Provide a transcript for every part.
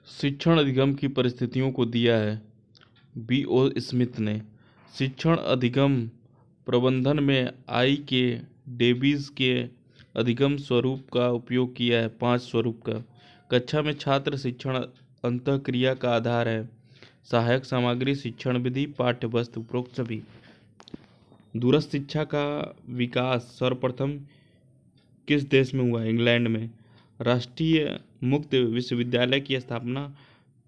शिक्षण अधिगम की परिस्थितियों को दिया है। B.O. स्मिथ ने शिक्षण अधिगम प्रबंधन में आई के डेविस के अधिगम स्वरूप का उपयोग किया है। 5 स्वरूप का। कक्षा में छात्र शिक्षण अंतःक्रिया का आधार है। सहायक सामग्री, शिक्षण विधि, पाठ्य वस्तु, उपरोक्त सभी। दूरस्थ शिक्षा का विकास सर्वप्रथम किस देश में हुआ? इंग्लैंड में। राष्ट्रीय मुक्त विश्वविद्यालय की स्थापना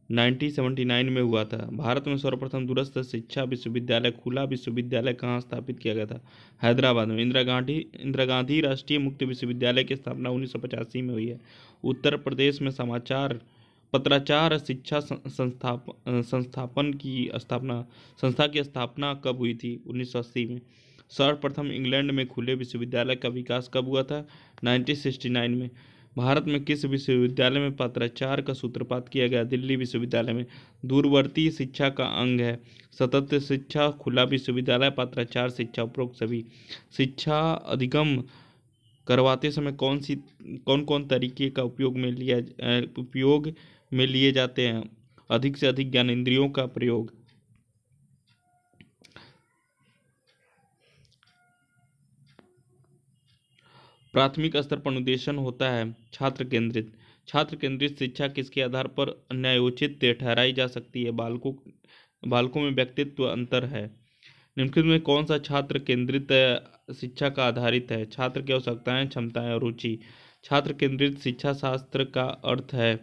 1979 में हुआ था। भारत में सर्वप्रथम दूरस्थ शिक्षा विश्वविद्यालय, खुला विश्वविद्यालय कहाँ स्थापित किया गया था? हैदराबाद में। इंदिरा गांधी राष्ट्रीय मुक्त विश्वविद्यालय की स्थापना 1985 में हुई है। उत्तर प्रदेश में पत्राचार शिक्षा संस्था की स्थापना कब हुई थी? 1980 में। सर्वप्रथम इंग्लैंड में खुले विश्वविद्यालय का विकास कब हुआ था? 1969 में। भारत में किस विश्वविद्यालय में पत्राचार का सूत्रपात किया गया? दिल्ली विश्वविद्यालय में। दूरवर्ती शिक्षा का अंग है सतत शिक्षा, खुला विश्वविद्यालय, पत्राचार शिक्षा, उपरोक्त सभी। शिक्षा अधिगम करवाते समय कौन कौन तरीके का उपयोग में लिए जाते हैं? अधिक से अधिक ज्ञानेंद्रियों का प्रयोग। प्राथमिक स्तर पर अनुदेशन होता है छात्र केंद्रित शिक्षा किसके आधार पर न्यायोचित ठहराई जा सकती है? बालकों में व्यक्तित्व अंतर है। निम्नलिखित में कौन सा छात्र केंद्रित शिक्षा का आधारित है? छात्र की आवश्यकताएं, क्षमताएं और रुचि। छात्र केंद्रित शिक्षा शास्त्र का अर्थ है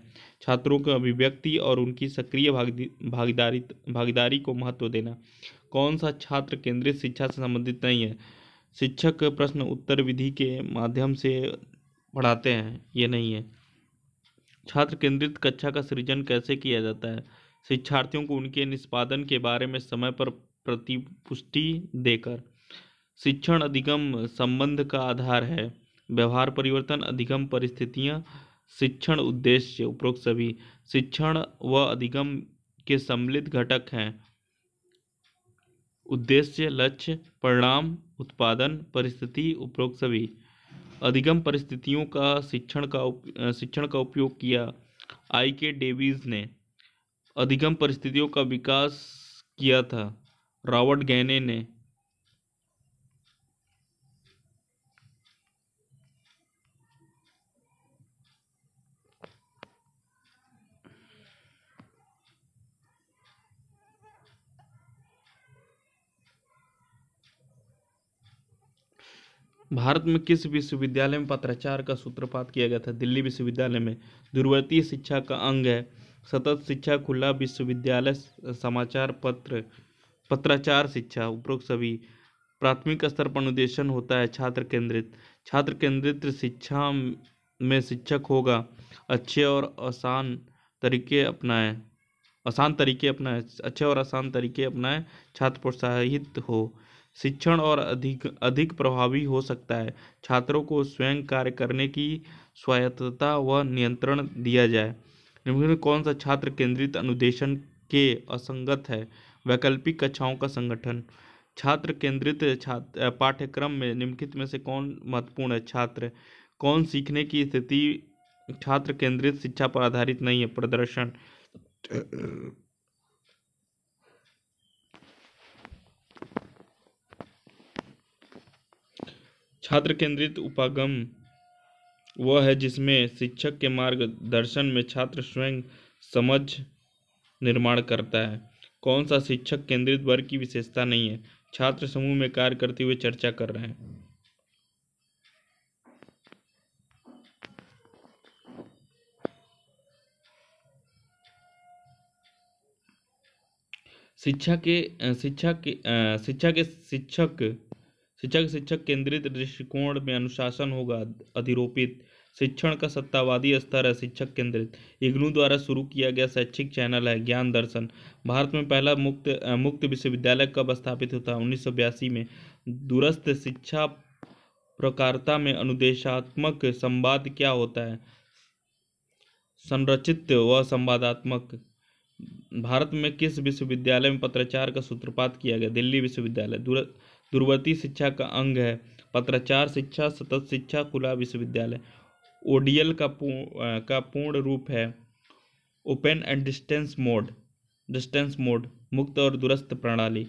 छात्रों की अभिव्यक्ति और उनकी सक्रिय भागीदारी को महत्व देना। कौन सा छात्र केंद्रित शिक्षा से संबंधित नहीं है? शिक्षक प्रश्न उत्तर विधि के माध्यम से पढ़ाते हैं, ये नहीं है। छात्र केंद्रित कक्षा का सृजन कैसे किया जाता है? शिक्षार्थियों को उनके निष्पादन के बारे में समय पर प्रतिपुष्टि देकर। शिक्षण अधिगम संबंध का आधार है व्यवहार परिवर्तन, अधिगम परिस्थितियां, शिक्षण उद्देश्य, उपरोक्त सभी। शिक्षण व अधिगम के सम्मिलित घटक हैं उद्देश्य, लक्ष्य, परिणाम, उत्पादन, परिस्थिति, उपरोक्त सभी। अधिगम परिस्थितियों का शिक्षण का उपयोग किया आई के डेविस ने। अधिगम परिस्थितियों का विकास किया था रॉबर्ट गैने ने। भारत में किस विश्वविद्यालय में पत्राचार का सूत्रपात किया गया था? दिल्ली विश्वविद्यालय में। दूरवर्ती शिक्षा का अंग है सतत शिक्षा, खुला विश्वविद्यालय, पत्राचार शिक्षा, उपरोक्त सभी। प्राथमिक स्तर पर अनुदेशन होता है छात्र केंद्रित शिक्षा में शिक्षक होगा अच्छे और आसान तरीके अपनाएं, छात्र प्रोत्साहित हो। शिक्षण और अधिक प्रभावी हो सकता है छात्रों को स्वयं कार्य करने की स्वायत्तता व नियंत्रण दिया जाए। निम्न में कौन सा छात्र केंद्रित अनुदेशन के असंगत है? वैकल्पिक कक्षाओं का संगठन। छात्र केंद्रित पाठ्यक्रम में निम्नलिखित में से कौन महत्वपूर्ण है? छात्र कौन सीखने की स्थिति छात्र केंद्रित शिक्षा पर आधारित नहीं है? प्रदर्शन। छात्र केंद्रित उपागम वह है जिसमें शिक्षक के मार्गदर्शन में छात्र स्वयं समझ निर्माण करता है। कौन सा शिक्षक केंद्रित वर्ग की विशेषता नहीं है? छात्र समूह में कार्य करते हुए चर्चा कर रहे हैं। शिक्षक केंद्रित दृष्टिकोण में अनुशासन होगा अधिरोपित। शिक्षण का सत्तावादी स्तर है शिक्षक केंद्रित। इग्नू द्वारा शुरू किया गया शैक्षिक चैनल है ज्ञान दर्शन। भारत में पहला मुक्त विश्वविद्यालय कब स्थापित होता है? 1982 में। दूरस्थ शिक्षा प्रकारता में अनुदेशात्मक संवाद क्या होता है? संरचित व संवादात्मक। भारत में किस विश्वविद्यालय में पत्राचार का सूत्रपात किया गया? दिल्ली विश्वविद्यालय। दूरवर्ती शिक्षा का अंग है पत्राचार शिक्षा, सतत शिक्षा, खुला विश्वविद्यालय। ओडीएल का पूर्ण रूप है ओपन एंड डिस्टेंस मोड, मुक्त और दूरस्थ प्रणाली।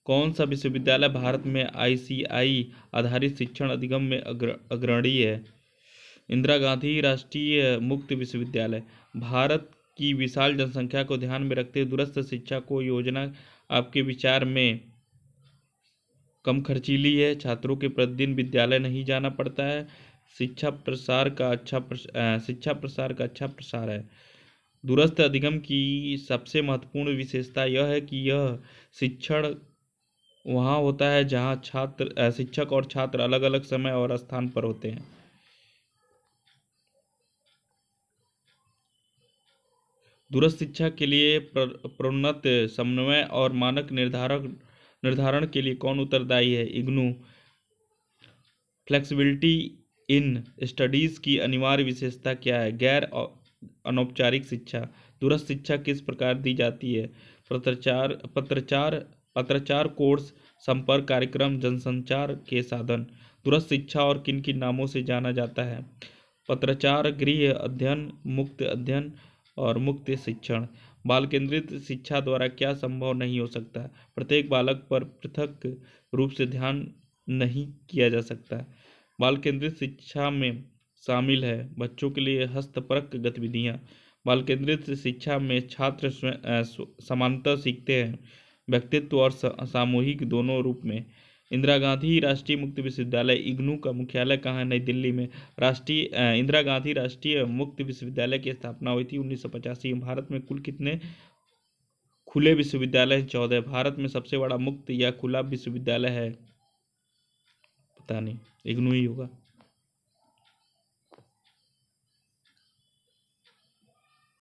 कौन सा विश्वविद्यालय भारत में आईसीआई आधारित शिक्षण अधिगम में अग्रणी है? इंदिरा गांधी राष्ट्रीय मुक्त विश्वविद्यालय। भारत की विशाल जनसंख्या को ध्यान में रखते हुए दूरस्थ शिक्षा को योजना आपके विचार में कम खर्चीली है, छात्रों के प्रतिदिन विद्यालय नहीं जाना पड़ता है, शिक्षा प्रसार का अच्छा प्रसार है। दूरस्थ अधिगम की सबसे महत्वपूर्ण विशेषता यह है कि यह शिक्षण वहाँ होता है जहाँ शिक्षक और छात्र अलग अलग समय और स्थान पर होते हैं। दूरस्थ शिक्षा के लिए प्रोन्नत समन्वय और मानक निर्धारण के लिए कौन उत्तरदायी है? इग्नू। फ्लेक्सिबिलिटी इन स्टडीज की अनिवार्य विशेषता क्या है? गैर अनौपचारिक शिक्षा। दूरस्थ शिक्षा किस प्रकार दी जाती है? पत्राचार कोर्स, संपर्क कार्यक्रम, जनसंचार के साधन। दूरस्थ शिक्षा और किन किन नामों से जाना जाता है? पत्राचार, गृह अध्ययन, मुक्त अध्ययन और मुक्त शिक्षण। बाल केंद्रित शिक्षा द्वारा क्या संभव नहीं हो सकता? प्रत्येक बालक पर पृथक रूप से ध्यान नहीं किया जा सकता। बाल केंद्रित शिक्षा में शामिल है बच्चों के लिए हस्तपरक गतिविधियां। बाल केंद्रित शिक्षा में छात्र समानता सीखते हैं, व्यक्तित्व और सामूहिक दोनों रूप में। इंदिरा गांधी राष्ट्रीय मुक्त विश्वविद्यालय इग्नू का मुख्यालय कहाँ है? नई दिल्ली में। इंदिरा गांधी राष्ट्रीय मुक्त विश्वविद्यालय की स्थापना हुई थी 1985 में। भारत में कुल कितने खुले विश्वविद्यालय हैं? 14। भारत में सबसे बड़ा मुक्त या खुला विश्वविद्यालय है? पता नहीं, इग्नू ही होगा।